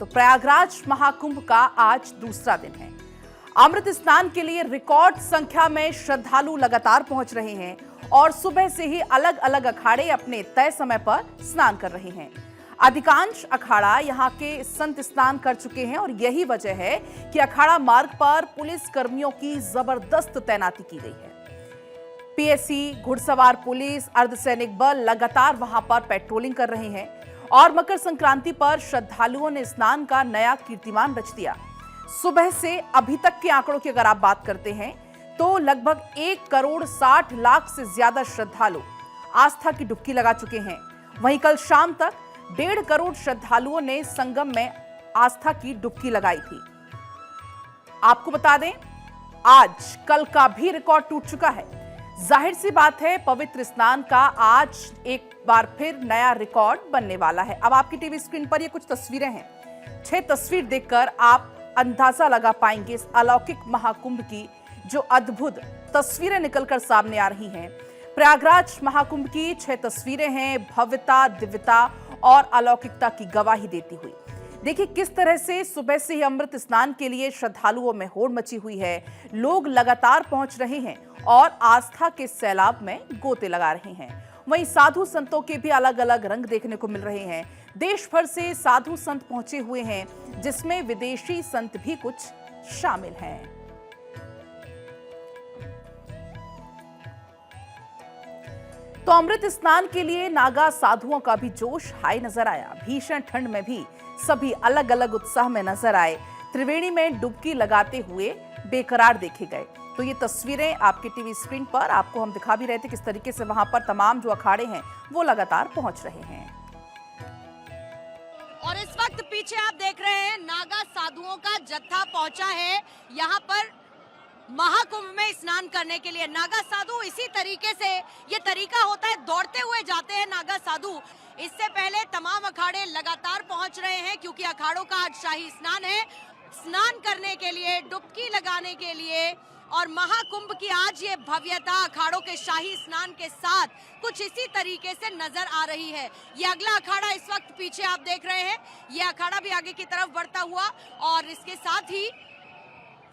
तो प्रयागराज महाकुंभ का आज दूसरा दिन है। अमृत स्नान के लिए रिकॉर्ड संख्या में श्रद्धालु लगातार पहुंच रहे हैं और सुबह से ही अलग अलग अखाड़े अपने तय समय पर स्नान कर रहे हैं। अधिकांश अखाड़ा यहां के संत स्नान कर चुके हैं और यही वजह है कि अखाड़ा मार्ग पर पुलिस कर्मियों की जबरदस्त तैनाती की गई है। पीएसी, घुड़सवार पुलिस, अर्धसैनिक बल लगातार वहां पर पेट्रोलिंग कर रहे हैं और मकर संक्रांति पर श्रद्धालुओं ने स्नान का नया कीर्तिमान रच दिया। सुबह से अभी तक के आंकड़ों की अगर आप बात करते हैं तो लगभग 1,60,00,000 से ज्यादा श्रद्धालु आस्था की डुबकी लगा चुके हैं। वहीं कल शाम तक 1.5 करोड़ श्रद्धालुओं ने संगम में आस्था की डुबकी लगाई थी। आपको बता दें, आज कल का भी रिकॉर्ड टूट चुका है। जाहिर सी बात है, पवित्र स्नान का आज एक बार फिर नया रिकॉर्ड बनने वाला है। अब आपकी टीवी स्क्रीन पर ये कुछ तस्वीरें हैं। 6 तस्वीर देखकर आप अंदाजा लगा पाएंगे इस अलौकिक महाकुंभ की जो अद्भुत तस्वीरें निकलकर सामने आ रही हैं। प्रयागराज महाकुंभ की 6 तस्वीरें हैं, भव्यता, दिव्यता और अलौकिकता की गवाही देती हुई। देखिए किस तरह से सुबह से ही अमृत स्नान के लिए श्रद्धालुओं में होड़ मची हुई है। लोग लगातार पहुंच रहे हैं और आस्था के सैलाब में गोते लगा रहे हैं। वहीं साधु संतों के भी अलग अलग रंग देखने को मिल रहे हैं। देश भर से साधु संत पहुंचे हुए हैं, जिसमें विदेशी संत भी कुछ शामिल हैं। तो अमृत स्नान के लिए नागा साधुओं का भी जोश हाई नजर आया। भीषण ठंड में भी सभी अलग अलग उत्साह में नजर आए। त्रिवेणी में डुबकी लगाते हुए बेकरार देखे गए। तो ये तस्वीरें आपके टीवी स्क्रीन पर आपको हम दिखा भी रहे थे किस तरीके से वहां पर तमाम जो अखाड़े हैं वो लगातार पहुंच रहे हैं। और इस वक्त पीछे आप देख रहे हैं नागा साधुओं का जत्था पहुंचा है यहाँ पर महाकुंभ में स्नान करने के लिए। नागा साधु इसी तरीके से, ये तरीका होता है, दौड़ते हुए जाते हैं नागा साधु। इससे पहले तमाम अखाड़े लगातार पहुंच रहे हैं क्योंकि अखाड़ों का आज शाही स्नान है। स्नान करने के लिए, डुबकी लगाने के लिए और महाकुंभ की आज ये भव्यता अखाड़ों के शाही स्नान के साथ कुछ इसी तरीके से नजर आ रही है। ये अगला अखाड़ा इस वक्त पीछे आप देख रहे हैं, ये अखाड़ा भी आगे की तरफ बढ़ता हुआ और इसके साथ ही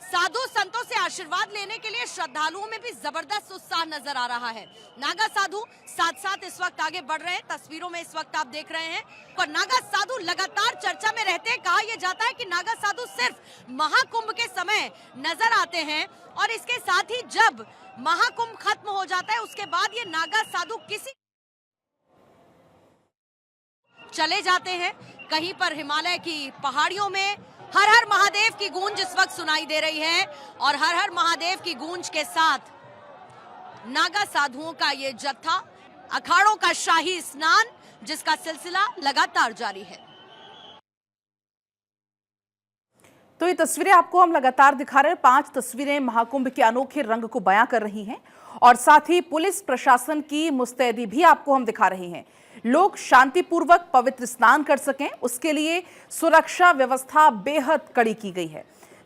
साधु संतों से आशीर्वाद लेने के लिए श्रद्धालुओं में भी जबरदस्त उत्साह नजर आ रहा है। नागा साधु साथ साथ इस वक्त आगे बढ़ रहे हैं। तस्वीरों में इस वक्त आप देख रहे हैं और नागा साधु लगातार चर्चा में रहते हैं। कहा यह जाता है कि नागा साधु सिर्फ महाकुंभ के समय नजर आते हैं और इसके साथ ही जब महाकुंभ खत्म हो जाता है उसके बाद ये नागा साधु किसी चले जाते हैं। कहीं पर हिमालय की पहाड़ियों में हर हर महादेव की गूंज इस वक्त सुनाई दे रही है और हर हर महादेव की गूंज के साथ नागा साधुओं का ये जत्था, अखाड़ों का शाही स्नान जिसका सिलसिला लगातार जारी है। तो ये तस्वीरें आपको हम लगातार दिखा रहे हैं। 5 तस्वीरें महाकुंभ के अनोखे रंग को बयां कर रही हैं और साथ ही पुलिस प्रशासन की मुस्तैदी भी आपको हम दिखा रहे हैं। लोग शांतिपूर्वक पवित्र स्नान कर सकें, उसके लिए सुरक्षा व्यवस्था बेहद कड़ी की गई है।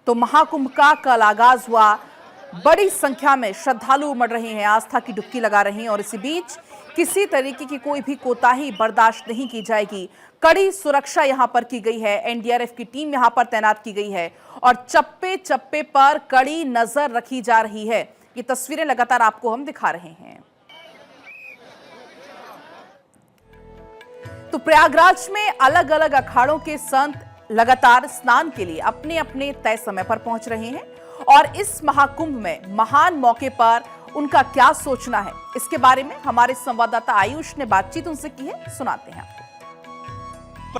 तो महाकुंभ का कल आगाज हुआ। बड़ी संख्या में श्रद्धालु उमड़ रहे हैं, आस्था की डुबकी लगा रहे हैं और इसी बीच किसी तरीके की कोई भी कोताही बर्दाश्त नहीं की जाएगी। कड़ी सुरक्षा यहां पर की गई है। एनडीआरएफ की टीम यहां पर तैनात की गई है और चप्पे चप्पे पर कड़ी नजर रखी जा रही है। ये तस्वीरें लगातार आपको हम दिखा रहे हैं। तो प्रयागराज में अलग अलग अखाड़ों के संत लगातार स्नान के लिए अपने अपने तय समय पर पहुंच रहे हैं और इस महाकुंभ में महान मौके पर उनका क्या सोचना है, इसके बारे में हमारे संवाददाता आयुष ने बातचीत उनसे की है, सुनाते हैं आपको।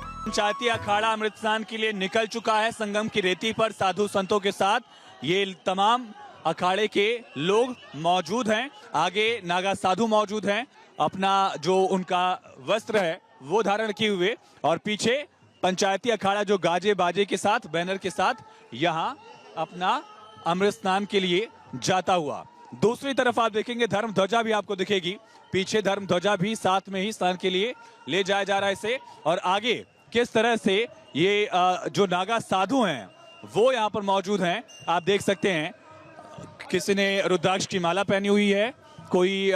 पंचायती अखाड़ा अमृत स्नान के लिए निकल चुका है संगम की रेती पर साधु संतों के साथ। ये तमाम अखाड़े के लोग मौजूद हैं। आगे नागा साधु मौजूद हैं, अपना जो उनका वस्त्र है वो धारण किए हुए, और पीछे पंचायती अखाड़ा जो गाजे बाजे के साथ, बैनर के साथ यहाँ अपना अमृत स्नान के लिए जाता हुआ। दूसरी तरफ आप देखेंगे धर्म ध्वजा भी आपको दिखेगी। पीछे धर्म ध्वजा भी साथ में ही स्नान के लिए ले जाया जा रहा है इसे। और आगे किस तरह से ये जो नागा साधु हैं वो यहाँ पर मौजूद हैं, आप देख सकते हैं। किसी ने रुद्राक्ष की माला पहनी हुई है, कोई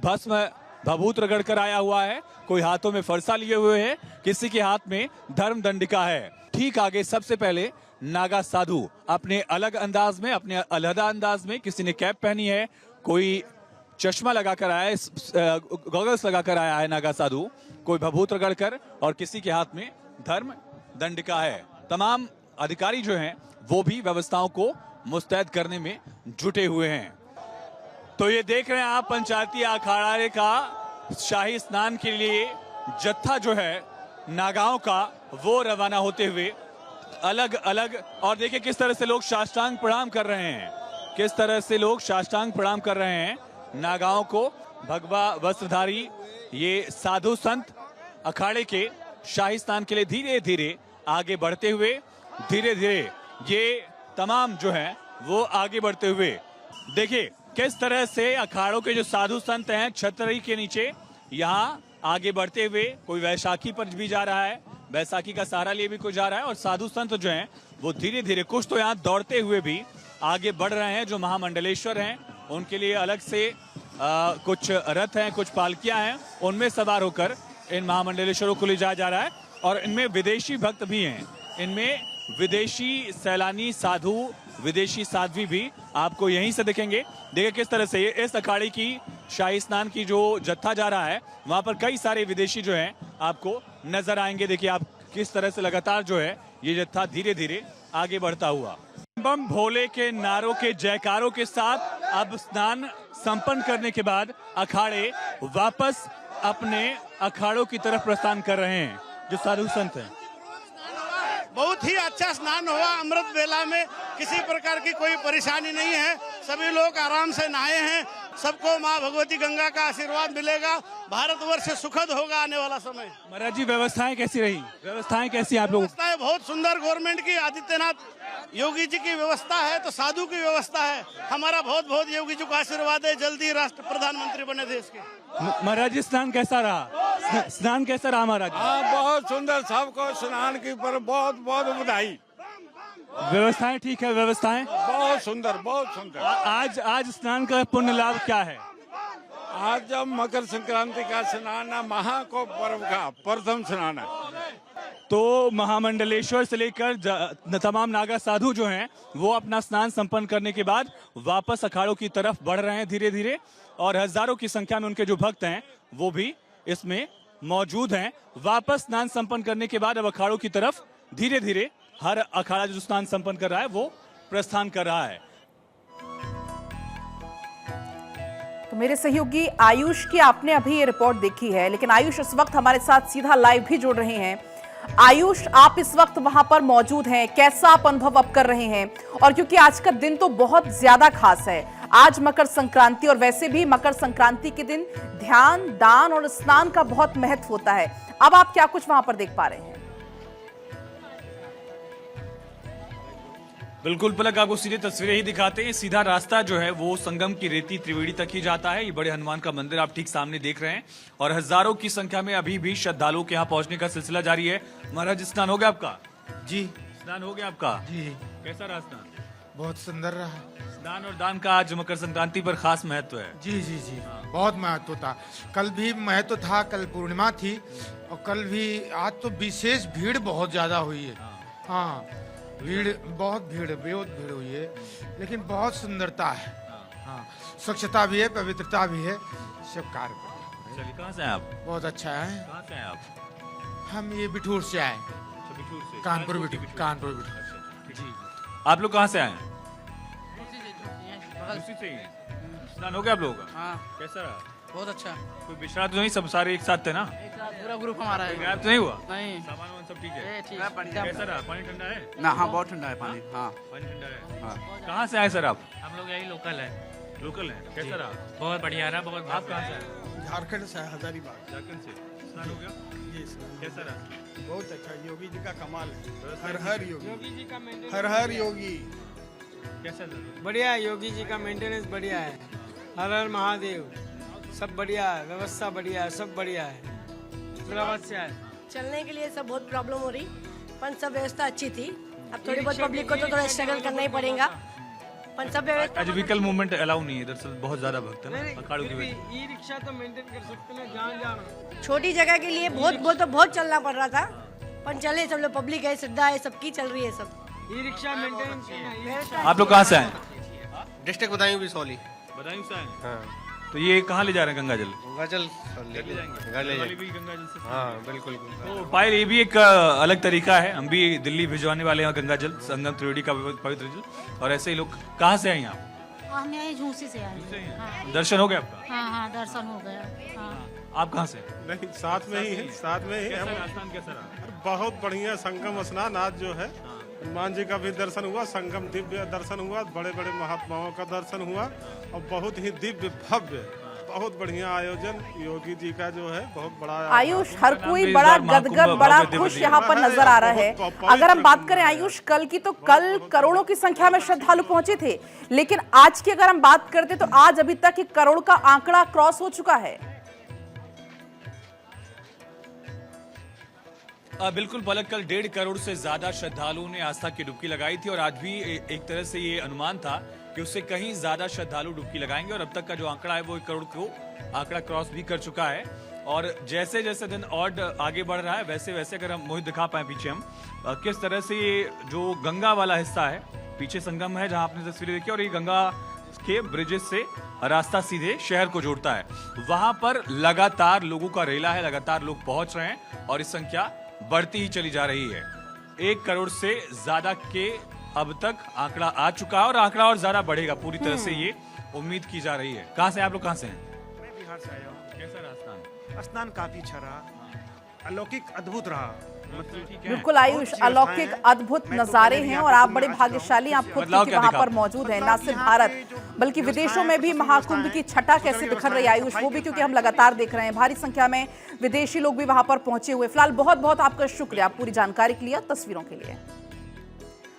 भस्म भभूत रगड़ कर आया हुआ है, कोई हाथों में फरसा लिए हुए है, किसी के हाथ में धर्म दंडिका है। ठीक आगे सबसे पहले नागा साधु अपने अलग अंदाज में, अपने अलहदा अंदाज में, किसी ने कैप पहनी है, कोई चश्मा लगाकर आया है, गॉगल्स लगाकर आया है नागा साधु, कोई भभूत रगड़कर, और किसी के हाथ में धर्म दंडिका है। तमाम अधिकारी जो हैं वो भी व्यवस्थाओं को मुस्तैद करने में जुटे हुए हैं। तो ये देख रहे हैं आप पंचायती अखाड़े का शाही स्नान के लिए जत्था जो है नागाओं का वो रवाना होते हुए अलग अलग, और देखिए किस तरह से लोग साष्टांग प्रणाम कर रहे हैं, किस तरह से लोग साष्टांग प्रणाम कर रहे हैं नागाओं को। भगवा वस्त्रधारी ये साधु संत अखाड़े के शाही स्नान के लिए धीरे धीरे आगे बढ़ते हुए, धीरे धीरे ये तमाम जो है वो आगे बढ़ते हुए, देखिए किस तरह से अखाड़ों के जो साधु संत हैं छतरी के नीचे यहाँ आगे बढ़ते हुए, कोई वैशाखी पर भी जा रहा है, वैशाखी का सहारा लिए भी कोई जा रहा है, और साधु संत जो हैं वो धीरे धीरे कुछ तो यहाँ दौड़ते हुए भी आगे बढ़ रहे हैं। जो महामंडलेश्वर हैं उनके लिए अलग से कुछ रथ हैं, कुछ पालकियां हैं, उनमें सवार होकर इन महामंडलेश्वरों को ले जाया जा रहा है। और इनमें विदेशी भक्त भी हैं, इनमें विदेशी सैलानी साधु, विदेशी साध्वी भी आपको यहीं से दिखेंगे। देखिए किस तरह से इस अखाड़े की शाही स्नान की जो जत्था जा रहा है वहां पर कई सारे विदेशी जो हैं आपको नजर आएंगे। देखिए आप किस तरह से लगातार जो है ये जत्था धीरे धीरे आगे बढ़ता हुआ। बम भोले के नारों के जयकारों के साथ अब स्नान संपन्न करने के बाद अखाड़े वापस अपने अखाड़ों की तरफ प्रस्थान कर रहे हैं। जो साधु संत हैं, बहुत ही अच्छा स्नान हुआ। अमृत बेला में किसी प्रकार की कोई परेशानी नहीं है, सभी लोग आराम से नहाए हैं। सबको माँ भगवती गंगा का आशीर्वाद मिलेगा। भारतवर्ष सुखद होगा आने वाला समय। महाराज जी व्यवस्थाएं कैसी रही? व्यवस्थाएं कैसी आप लोग? व्यवस्थाएं बहुत सुंदर, गवर्नमेंट की, आदित्यनाथ योगी जी की व्यवस्था है तो साधु की व्यवस्था है। हमारा बहुत बहुत योगी जी का आशीर्वाद है, जल्दी राष्ट्र प्रधानमंत्री बने देश के। महाराज जी स्नान कैसा रहा? स्नान कैसा रहा महाराज? हाँ बहुत सुंदर, सबको स्नान की पर बहुत बहुत बधाई। व्यवस्थाएं ठीक है? व्यवस्थाएं बहुत सुंदर, बहुत सुंदर। आज स्नान का पुण्य लाभ क्या है? आज जब मकर संक्रांति का स्नान है, महाकुंभ पर्व का प्रथम स्नान है। तो महामंडलेश्वर से लेकर तमाम नागा साधु जो हैं वो अपना स्नान संपन्न करने के बाद वापस अखाड़ों की तरफ बढ़ रहे हैं धीरे धीरे, और हजारों की संख्या में उनके जो भक्त हैं वो भी इसमें मौजूद हैं। वापस स्नान संपन्न करने के बाद अब अखाड़ों की तरफ धीरे धीरे हर अखाड़ा जो स्नान संपन्न कर रहा है वो प्रस्थान कर रहा है। तो मेरे सहयोगी आयुष की आपने अभी ये रिपोर्ट देखी है, लेकिन आयुष इस वक्त हमारे साथ सीधा लाइव भी जुड़ रहे हैं। आयुष, आप इस वक्त वहां पर मौजूद हैं, कैसा आप अनुभव अब कर रहे हैं? और क्योंकि आज का दिन तो बहुत ज्यादा खास है, आज मकर संक्रांति, और वैसे भी मकर संक्रांति के दिन ध्यान, दान और स्नान का बहुत महत्व होता है। अब आप क्या कुछ वहां पर देख पा रहे हैं? बिल्कुल पलक, आपको सीधे तस्वीरें ही दिखाते हैं। सीधा रास्ता जो है वो संगम की रेती त्रिवेणी तक ही जाता है। ये बड़े हनुमान का मंदिर आप ठीक सामने देख रहे हैं, और हजारों की संख्या में अभी भी श्रद्धालुओं के यहाँ पहुंचने का सिलसिला जारी है। महाराज स्नान हो गया आपका? जी स्नान हो गया आपका? जी कैसा रहा स्नान? बहुत सुंदर रहा। स्नान और दान का आज मकर संक्रांति पर खास महत्व है। जी जी जी बहुत महत्व था। कल भी महत्व था, कल पूर्णिमा थी, और कल भी, आज तो विशेष भीड़ बहुत ज्यादा हुई है। हाँ भीड़, बहुत भीड़ हुई है, लेकिन बहुत सुंदरता है। हाँ स्वच्छता भी है, पवित्रता भी है, सब कार्य बढ़िया। चलिए, कहाँ से हैं आप? बहुत अच्छा है। कहाँ से हैं आप? हम ये बिठूर से आए, बिठूर से? कानपुर बिठूर, कानपुर बिठूर। जी आप लोग कहाँ से आए हैं? उसी से ही। स्नान हो गया आप लोगों का? हाँ कैसा रहा? बहुत अच्छा। कोई बिछड़ा तो नहीं? सब सारे एक साथ थे ना? एक साथ पूरा ग्रुप हमारा है। गायब तो नहीं हुआ? नहीं, सामान वामान सब ठीक है? ठीक। कैसा रहा? पानी ठंडा है? ना हाँ बहुत ठंडा है पानी। हाँ पानी ठंडा है। हाँ। कहाँ से आए सर आप? हम लोग यही लोकल है। लोकल हैं? कैसा रहा? बहुत बढ़िया रहा, बहुत। आप कहाँ से आए? झारखंड से, हजारीबाग। झारखंड से। स्नान हो गया? ये कैसा रहा? बहुत अच्छा, योगी जी का कमाल है। हर हर योगी, योगी जी का मेंटेनेंस हर हर योगी। कैसा था? बढ़िया है। योगी जी का मेंटेनेंस बढ़िया है। हर हर महादेव, सब बढ़िया है, व्यवस्था बढ़िया है, सब बढ़िया है। हैदराबाद से आए। चलने के लिए सब बहुत प्रॉब्लम हो रही, पर सब व्यवस्था अच्छी थी। अब थोड़ी बहुत पब्लिक को तो थोड़ा स्ट्रगल करना ही पड़ेगा, पर सब व्यवस्था। आज व्हीकल मूवमेंट अलाउ नहीं है, दरअसल बहुत ज्यादा भक्त है ना अखाड़ों की वजह से। ई रिक्शा तो मेंटेन कर सकते हैं, जहाँ जाना। छोटी जगह के लिए बहुत तो बहुत चलना पड़ रहा था, पर चले सब लोग, पब्लिक है, श्रद्धा है, सबकी चल रही है सब। ई रिक्शा मेंटेनेंस आप लोग कहाँ से आए? डिस्ट्रिक्ट बदायूं भी सोली। बदायूं से आए। हाँ तो ये कहाँ ले जा रहे हैं गंगा जल? गंगाजल घर ले जाएंगे। गंगा जल से। हाँ बिल्कुल। तो पायल, ये भी एक अलग तरीका है। हम भी दिल्ली भिजवाने वाले हैं गंगा जल, संगम त्रिवेणी का पवित्र जल। और ऐसे ही लोग कहाँ से आए यहाँ? हम यहाँ झूसी से आए। हाँ दर्शन हो गया आपका? हाँ हाँ दर्शन हो गया। हाँ आप कहाँ से? नहीं, साथ में ही है, साथ में ही है। स्नान कैसा रहा? बहुत बढ़िया संगम स्नान आज जो है, हनुमान जी का भी दर्शन हुआ, संगम दिव्य दर्शन हुआ, बड़े बड़े महात्माओं का दर्शन हुआ और बहुत ही दिव्य भव्य, बहुत बढ़िया आयोजन योगी जी का जो है, बहुत बड़ा आयुष, हर कोई बड़ा गदगद, बड़ा खुश यहाँ पर नजर आ रहा है। अगर हम बात करें आयुष कल की, तो कल करोड़ों की संख्या में श्रद्धालु पहुंचे थे, लेकिन आज की अगर हम बात करते तो आज अभी तक 1 करोड़ का आंकड़ा क्रॉस हो चुका है। बिल्कुल पलक, कल 1.5 करोड़ से ज्यादा श्रद्धालुओं ने आस्था की डुबकी लगाई थी और आज भी एक तरह से ये अनुमान था कि उससे कहीं ज्यादा श्रद्धालु डुबकी लगाएंगे और अब तक का जो आंकड़ा है वो 1 करोड़ को आंकड़ा क्रॉस भी कर चुका है। और जैसे जैसे दिन और आगे बढ़ रहा है वैसे वैसे, अगर हम मोहित दिखा पाए पीछे हम, किस तरह से ये जो गंगा वाला हिस्सा है, पीछे संगम है जहां आपने तस्वीरें देखी, और ये गंगा के ब्रिजेस से रास्ता सीधे शहर को जोड़ता है, वहां पर लगातार लोगों का रेला है, लगातार लोग पहुंच रहे हैं और इस संख्या बढ़ती ही चली जा रही है। 1 करोड़ से ज्यादा के अब तक आंकड़ा आ चुका है और आंकड़ा और ज्यादा बढ़ेगा, पूरी तरह से ये उम्मीद की जा रही है। कहाँ से आप लोग? कहाँ से हैं? मैं बिहार से आया हूँ। कैसा रहा स्नान? स्नान काफी अच्छा रहा, अलौकिक अद्भुत रहा। बिल्कुल आयुष, अलौकिक अद्भुत नजारे हैं और आप बड़े भाग्यशाली, आप खुद वहां पर मौजूद हैं। न सिर्फ भारत बल्कि विदेशों में भी महाकुंभ की छटा कैसे बिखर रही है आयुष, वो भी क्योंकि हम लगातार देख रहे हैं भारी संख्या में विदेशी लोग भी वहां पर पहुंचे हुए। फिलहाल बहुत बहुत आपका शुक्रिया पूरी जानकारी के लिए, तस्वीरों के लिए।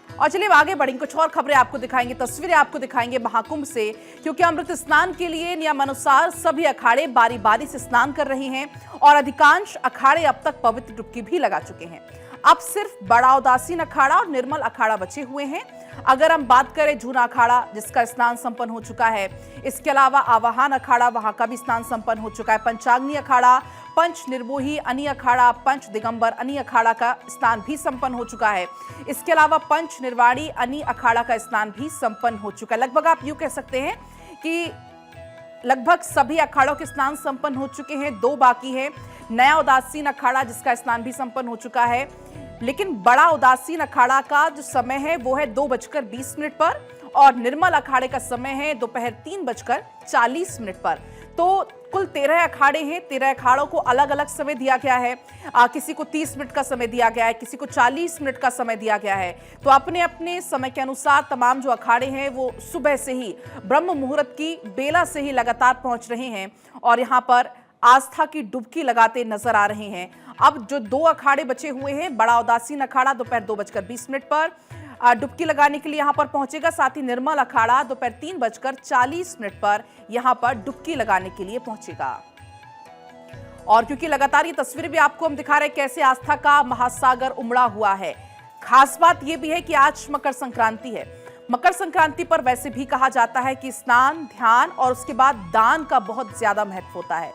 और चलिए आगे बढ़ेंगे, कुछ और खबरें आपको दिखाएंगे, तस्वीरें आपको दिखाएंगे महाकुंभ से, क्योंकि अमृत स्नान के लिए नियमानुसार सभी अखाड़े बारी बारी से स्नान कर रहे हैं और अधिकांश अखाड़े अब तक पवित्र डुबकी भी लगा चुके हैं। अब सिर्फ बड़ा उदासीन अखाड़ा और निर्मल अखाड़ा बचे हुए हैं। अगर हम बात करें जूना अखाड़ा, जिसका स्नान संपन्न हो चुका है, इसके अलावा आवाहन अखाड़ा, वहां का भी स्नान संपन्न हो चुका है। पंचाग्नि अखाड़ा, पंच निर्मोही अनि अखाड़ा, पंच दिगंबर अनि अखाड़ा का स्नान भी संपन्न हो चुका है। इसके अलावा पंच निर्वाणी अनि अखाड़ा का स्नान भी संपन्न हो चुका है। लगभग आप यूं कह सकते हैं कि लगभग सभी अखाड़ों के स्नान संपन्न हो चुके हैं, 2 बाकी है। नया उदासीन अखाड़ा जिसका स्नान भी संपन्न हो चुका है, लेकिन बड़ा उदासीन अखाड़ा का जो समय है वो है 2:20 पर और निर्मल अखाड़े का समय है दोपहर 3:40 पर। तो कुल 13 अखाड़े हैं, 13 अखाड़ों को अलग अलग समय दिया गया है। किसी को 30 मिनट का समय दिया गया है, किसी को 40 मिनट का समय दिया गया है। तो अपने अपने समय के अनुसार तमाम जो अखाड़े हैं वो सुबह से ही ब्रह्म मुहूर्त की बेला से ही लगातार पहुंच रहे हैं और यहाँ पर आस्था की डुबकी लगाते नजर आ रहे हैं। अब जो 2 अखाड़े बचे हुए हैं, बड़ा उदासीन अखाड़ा दोपहर 2:20 पर डुबकी लगाने के लिए यहां पर पहुंचेगा, साथ ही निर्मल अखाड़ा दोपहर 3:40 पर यहां पर डुबकी लगाने के लिए पहुंचेगा। और क्योंकि लगातार ये तस्वीरें भी आपको हम दिखा रहे हैं कैसे आस्था का महासागर उमड़ा हुआ है। खास बात यह भी है कि आज मकर संक्रांति है। मकर संक्रांति पर वैसे भी कहा जाता है कि स्नान, ध्यान और उसके बाद दान का बहुत ज्यादा महत्व होता है।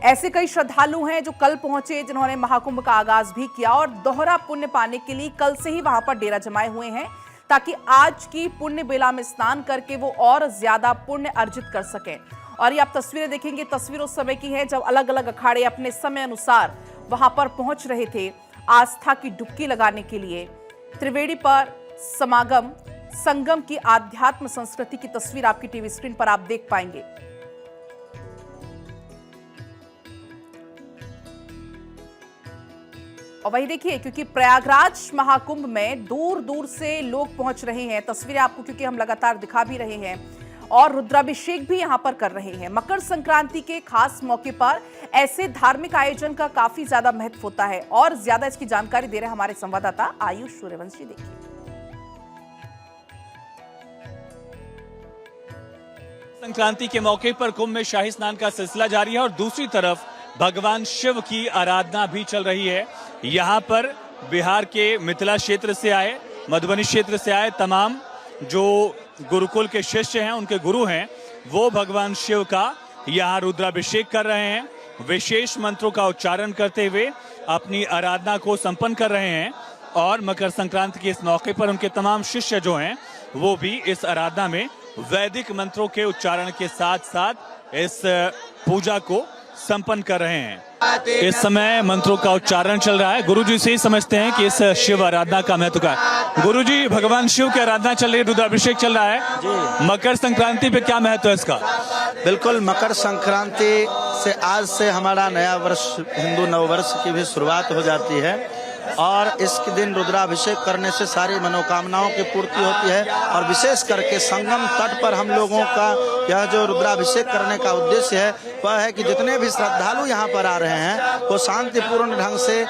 ऐसे कई श्रद्धालु हैं जो कल पहुंचे, जिन्होंने महाकुंभ का आगाज भी किया और दोहरा पुण्य पाने के लिए कल से ही वहां पर डेरा जमाए हुए हैं, ताकि आज की पुण्य बेला में स्नान करके वो और ज्यादा पुण्य अर्जित कर सकें। और ये आप तस्वीरें देखेंगे, तस्वीर उस समय की है जब अलग अलग अखाड़े अपने समय अनुसार वहां पर पहुंच रहे थे आस्था की डुबकी लगाने के लिए। त्रिवेणी पर समागम, संगम की आध्यात्म संस्कृति की तस्वीर आपकी टीवी स्क्रीन पर आप देख पाएंगे। और वही देखिए, क्योंकि प्रयागराज महाकुंभ में दूर दूर से लोग पहुंच रहे हैं, तस्वीरें आपको क्योंकि हम लगातार दिखा भी रहे हैं और रुद्राभिषेक भी यहां पर कर रहे हैं। मकर संक्रांति के खास मौके पर ऐसे धार्मिक आयोजन का काफी ज्यादा महत्व होता है और ज्यादा इसकी जानकारी दे रहे हमारे संवाददाता आयुष सूर्यवंशी। देखिए, संक्रांति के मौके पर कुंभ में शाही स्नान का सिलसिला जारी है और दूसरी तरफ भगवान शिव की आराधना भी चल रही है। यहाँ पर बिहार के मिथिला क्षेत्र से आए, मधुबनी क्षेत्र से आए तमाम जो गुरुकुल के शिष्य हैं, उनके गुरु हैं, वो भगवान शिव का यहाँ रुद्राभिषेक कर रहे हैं। विशेष मंत्रों का उच्चारण करते हुए अपनी आराधना को संपन्न कर रहे हैं और मकर संक्रांति के इस मौके पर उनके तमाम शिष्य जो हैं वो भी इस आराधना में वैदिक मंत्रों के उच्चारण के साथ साथ इस पूजा को संपन्न कर रहे हैं। इस समय मंत्रों का उच्चारण चल रहा है। गुरुजी से ही समझते हैं कि इस शिव आराधना का महत्व क्या है। गुरुजी, भगवान शिव की आराधना चल रही है, रुद्राभिषेक चल रहा है जी। मकर संक्रांति पे क्या महत्व है इसका? बिल्कुल, मकर संक्रांति से आज से हमारा नया वर्ष, हिंदू नववर्ष की भी शुरुआत हो जाती है और इसके दिन रुद्राभिषेक करने से सारी मनोकामनाओं की पूर्ति होती है। और विशेष करके संगम तट पर हम लोगों का यह जो रुद्राभिषेक करने का उद्देश्य है वह है कि जितने भी श्रद्धालु यहाँ पर आ रहे हैं वो शांतिपूर्ण ढंग से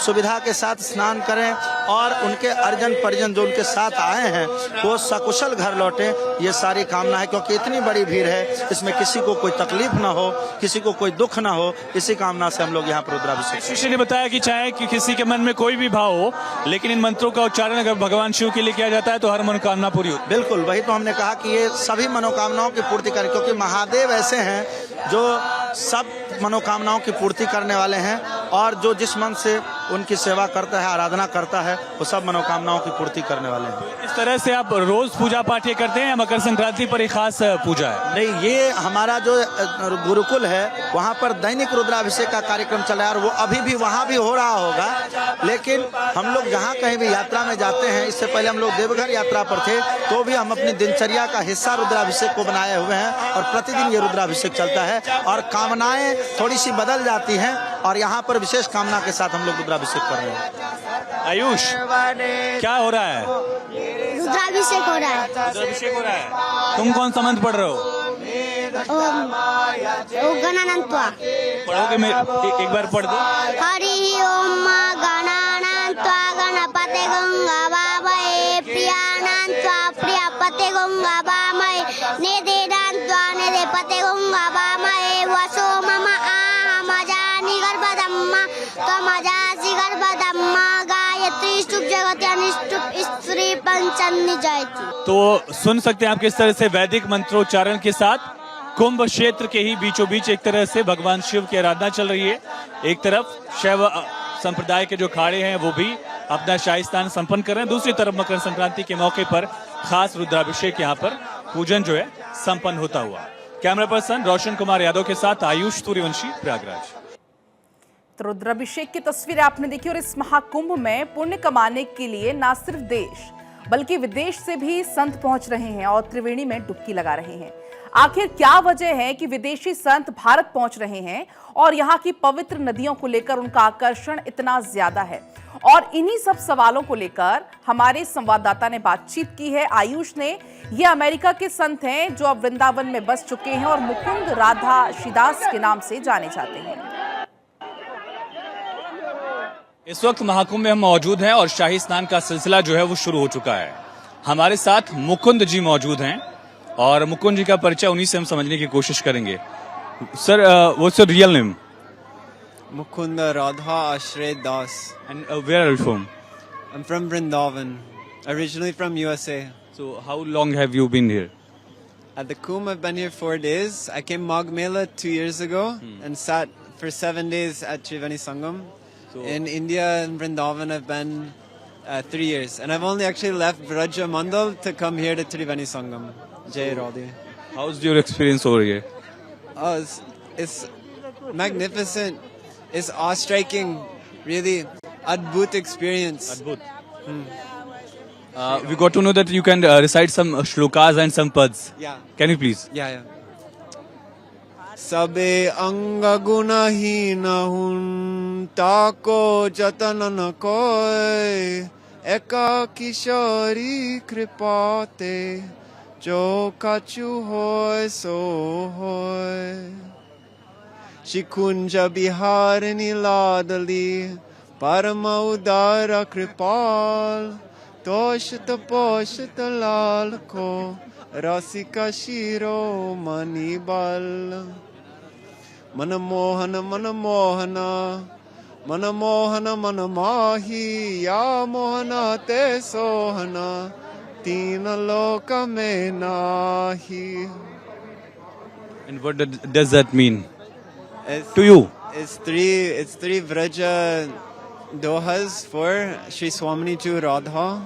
सुविधा के साथ स्नान करें और उनके अर्जन परिजन जो उनके साथ आए हैं वो सकुशल घर लौटें, ये सारी कामना है। क्योंकि इतनी बड़ी भीड़ है, इसमें किसी को कोई तकलीफ ना हो, किसी को कोई दुख ना हो, इसी कामना से हम लोग यहाँ पर रुद्राभिषेक। शिष्य ने बताया कि चाहे कि किसी के मन में कोई भी भाव हो, लेकिन इन मंत्रों का उच्चारण अगर भगवान शिव के लिए किया जाता है तो हर मनोकामना पूरी होती है। बिल्कुल, वही तो हमने कहा कि ये सभी मनोकामनाओं की पूर्ति करें, क्योंकि महादेव ऐसे हैं जो सब मनोकामनाओं की पूर्ति करने वाले हैं और जो जिस मन से उनकी सेवा करता है, आराधना करता है, वो सब मनोकामनाओं की पूर्ति करने वाले हैं। इस तरह से आप रोज पूजा पाठ ये करते हैं या मकर संक्रांति पर एक खास पूजा है? नहीं, ये हमारा जो गुरुकुल है वहाँ पर दैनिक रुद्राभिषेक का कार्यक्रम चल रहा है और वो अभी भी वहाँ भी हो रहा होगा। लेकिन हम लोग जहाँ कहीं भी यात्रा में जाते हैं, इससे पहले हम लोग देवघर यात्रा पर थे तो भी हम अपनी दिनचर्या का हिस्सा रुद्राभिषेक को बनाए हुए हैं और प्रतिदिन ये रुद्राभिषेक चलता है और कामनाएं थोड़ी सी बदल जाती हैं और यहाँ पर विशेष कामना के साथ हम लोग रुद्राभिषेक कर रहे हैं। आयुष, क्या हो रहा है? रुद्राभिषेक हो रहा है। रुद्राभिषेक हो रहा है। तुम कौन सा मंत्र पढ़ रहे हो? गणानंत्वा। पढ़ोगे? मैं एक बार पढ़ दो। हरि ओम गणानंत्वा गणपते गंगा बाबे प्रियानंत्वा प्रियपते गंगा बामय नेदेदांत्वा नेदेपते गंगा बामय वसो मम आहमजानि गर्भधम्मा त्वमजासि गर्भधम्मा गायत्री स्तुप जगति अनिष्टुप स्त्री पंचन्नि जयति। तो सुन सकते हैं आप किस तरह से वैदिक मंत्रोच्चारण के साथ कुंभ क्षेत्र के ही बीचों बीच एक तरह से भगवान शिव की आराधना चल रही है। एक तरफ शैव संप्रदाय के जो अखाड़े हैं वो भी अपना शाही स्नान संपन्न कर रहे हैं, दूसरी तरफ मकर संक्रांति के मौके पर खास रुद्राभिषेक यहाँ पर पूजन जो है संपन्न होता हुआ। कैमरा पर्सन रोशन कुमार यादव के साथ आयुष सूर्यवंशी, प्रयागराज। तो रुद्राभिषेक की तस्वीरें आपने देखी और इस महाकुंभ में पुण्य कमाने के लिए न सिर्फ देश बल्कि विदेश से भी संत पहुंच रहे हैं और त्रिवेणी में डुबकी लगा रहे हैं। आखिर क्या वजह है कि विदेशी संत भारत पहुंच रहे हैं और यहाँ की पवित्र नदियों को लेकर उनका आकर्षण इतना ज्यादा है? और इन्हीं सब सवालों को लेकर हमारे संवाददाता ने बातचीत की है आयुष ने। ये अमेरिका के संत हैं जो अब वृंदावन में बस चुके हैं और मुकुंद राधा शिदास के नाम से जाने जाते हैं। इस वक्त महाकुंभ में हम मौजूद हैं और शाही स्नान का सिलसिला जो है वो शुरू हो चुका है। हमारे साथ मुकुंद जी मौजूद हैं और मुकुंद जी का परिचय उन्हीं से हम समझने की कोशिश करेंगे। Sir, what's your real name? Mukund Radha Ashray Das. And where are you from? I'm from Vrindavan, originally from USA. So how long have you been here? At the Kumbh, I've been here 4 days. I came Magh Mela 2 years ago and sat for 7 days at Triveni Sangam. In India and Vrindavan, I've been 3 years. And I've only actually left Vraja Mandal to come here to Triveni Sangam. Jai Radhe. How's your experience over here? Oh, it's magnificent. It's awe-striking, really adbhut experience. Adbhut. We got to know that you can recite some shlokas and some pads. Yeah. Can you please? Yeah. Sabe anga gunahina hun tako jatanan koi eka kishori kripate jo kachu hoy so hoy. Shikunja Biharini Ladali Parama Udara Kripal Toshita Poshita Lalko Rasika Shiro Manibal Manamohana Manamohana Manamohana Manamahi Ya Mohana Te Sohana Tina Loka Menahi. And what does that mean to you? It's three Vraja dohas for Shri Swamini to Radha.